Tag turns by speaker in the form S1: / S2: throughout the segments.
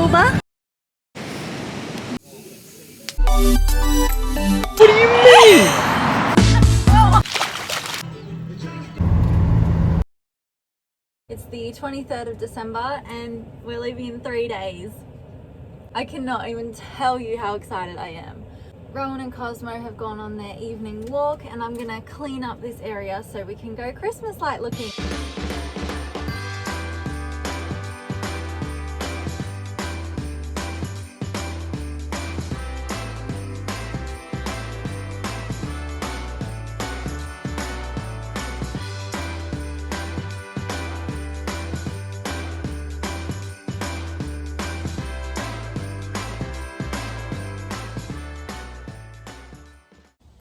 S1: silver.
S2: What do you mean?
S1: It's the 23rd of December and we're leaving in 3 days. I cannot even tell you how excited I am. Rowan and Cosmo have gone on their evening walk and I'm gonna clean up this area so we can go Christmas light looking.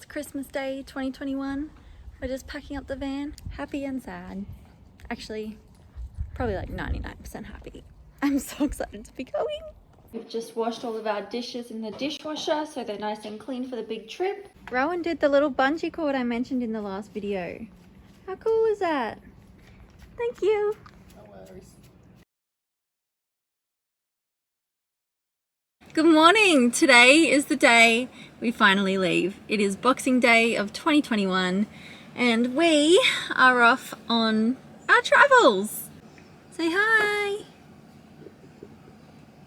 S1: Christmas Day 2021. We're just packing up the van, happy and sad. Actually, probably like 99% happy. I'm so excited to be going. We've just washed all of our dishes in the dishwasher so they're nice and clean for the big trip. Rowan did the little bungee cord I mentioned in the last video. How cool is that? Thank you.
S2: No worries.
S1: Good morning! Today is the day we finally leave. It is Boxing Day of 2021 and we are off on our travels. Say hi!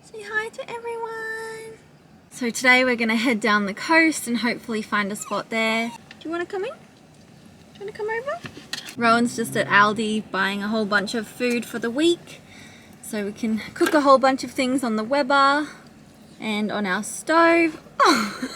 S1: Say hi to everyone! So today we're going to head down the coast and hopefully find a spot there. Do you want to come in? Do you want to come over? Rowan's just at Aldi buying a whole bunch of food for the week so we can cook a whole bunch of things on the Weber and on our stove. Oh.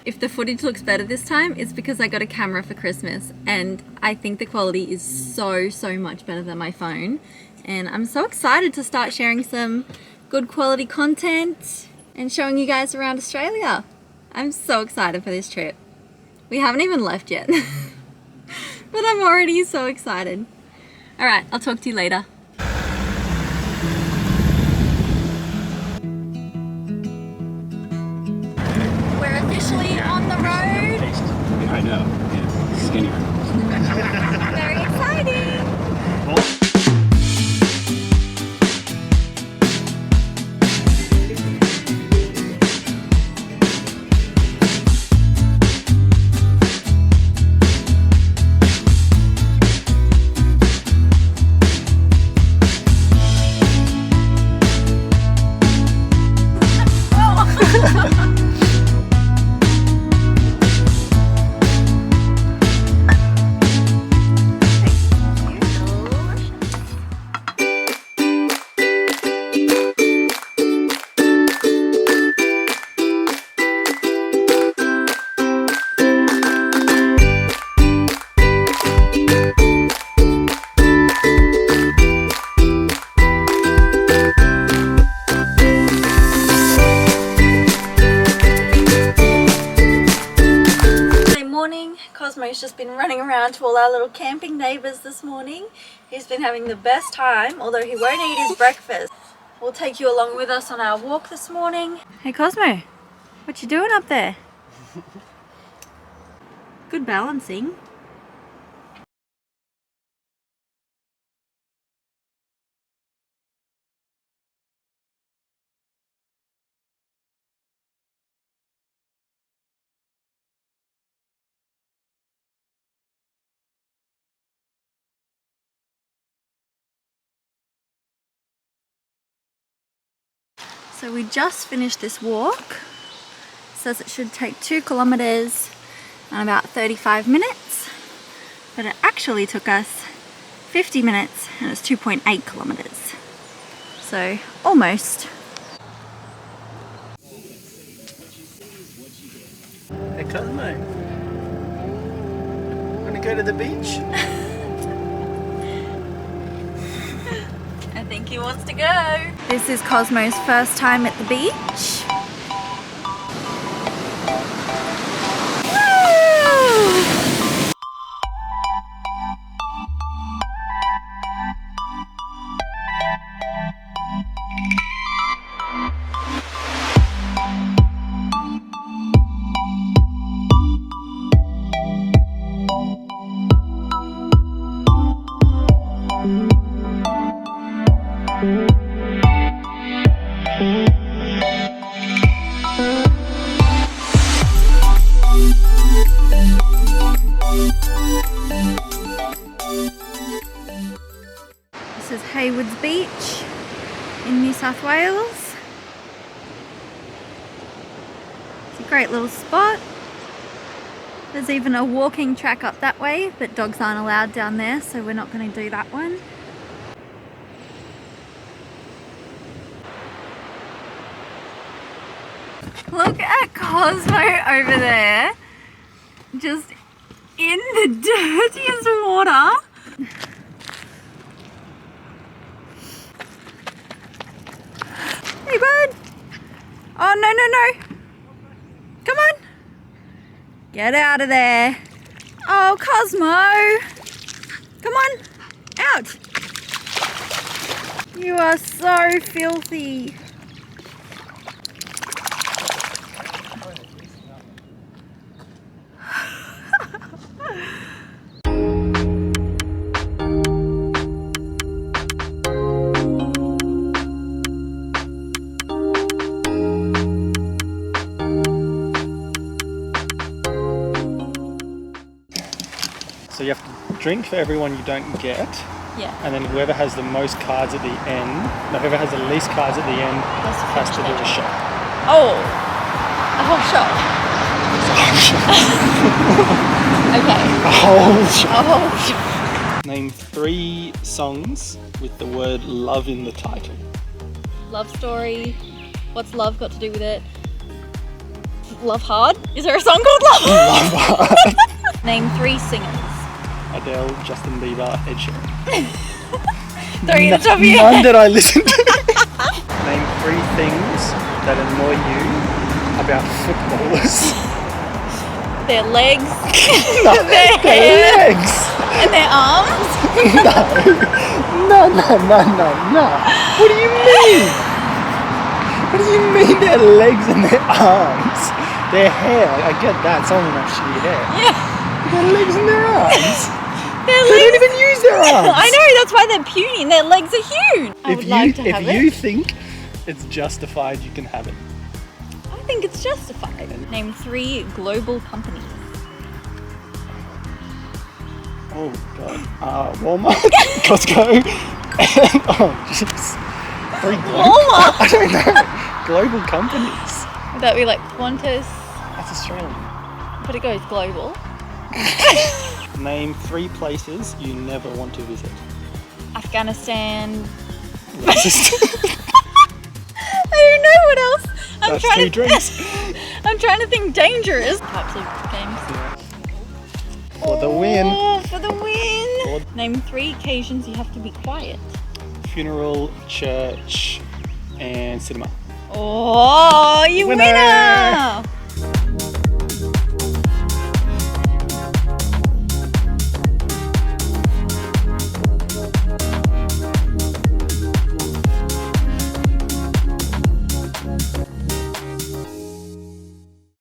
S1: If the footage looks better this time, it's because I got a camera for Christmas and I think the quality is so much better than my phone. And I'm so excited to start sharing some good quality content and showing you guys around Australia. I'm so excited for this trip. We haven't even left yet, but I'm already so excited. All right, I'll talk to you later. Officially on the road.
S2: I know. Yeah. Skinnier.
S1: Very exciting. Cosmo's just been running around to all our little camping neighbours this morning. He's been having the best time, although he won't eat his breakfast. We'll take you along with us on our walk this morning. Hey Cosmo, what you doing up there? Good balancing. So we just finished this walk. It says it should take 2 kilometers and about 35 minutes, but it actually took us 50 minutes and it's 2.8 kilometers. So almost.
S2: Hey Cosmo, wanna go to the beach?
S1: I think he wants to go. This is Cosmo's first time at the beach. This is Hayward's Beach in New South Wales. It's a great little spot. There's even a walking track up that way, but dogs aren't allowed down there, so we're not going to do that one. Look at Cosmo over there, just in the dirtiest water. Hey bud! Oh no no no! Come on! Get out of there! Oh Cosmo! Come on! Out! You are so filthy!
S2: So you have to drink for everyone you don't get,
S1: Yeah.
S2: and then whoever has the most cards at the end, no, whoever has the least cards at the end has to do a shot.
S1: Oh! A whole shot? Okay.
S2: A whole shot.
S1: A whole shot.
S2: Name 3 songs with the word love in the title.
S1: Love story. What's love got to do with it? Love hard? Is there a song called Love Hard?
S2: Love hard.
S1: Name 3 singers.
S2: Adele, Justin Bieber, Ed Sheeran.
S1: 3 at the top of your
S2: None
S1: head.
S2: that I listened to. Name 3 things that annoy you about footballers.
S1: Their legs.
S2: No,
S1: Their
S2: their
S1: hair.
S2: legs.
S1: And their arms.
S2: No. What do you mean? What do you mean their legs and their arms? Their hair, I get that, some of them have shitty hair.
S1: Yeah.
S2: Their legs and their arms.
S1: Their
S2: They
S1: legs.
S2: don't even use their arms.
S1: I know, that's why they're puny and their legs are huge. I would like to have
S2: if
S1: it.
S2: you think it's justified, you can have it.
S1: I think it's justified. Name 3 global companies.
S2: Oh god. Walmart, Costco, and oh jeez. 3
S1: Walmart?
S2: I don't know. Global companies.
S1: Would that be like Qantas?
S2: That's Australian.
S1: But it goes global.
S2: Name 3 places you never want to visit.
S1: Afghanistan.
S2: Racist.
S1: I don't know what else.
S2: That's 2 drinks.
S1: I'm trying to think dangerous. Types of games.
S2: Yeah. For the win.
S1: Oh, for the win. Name 3 occasions you have to be quiet.
S2: Funeral, church, and cinema.
S1: Oh, you winner!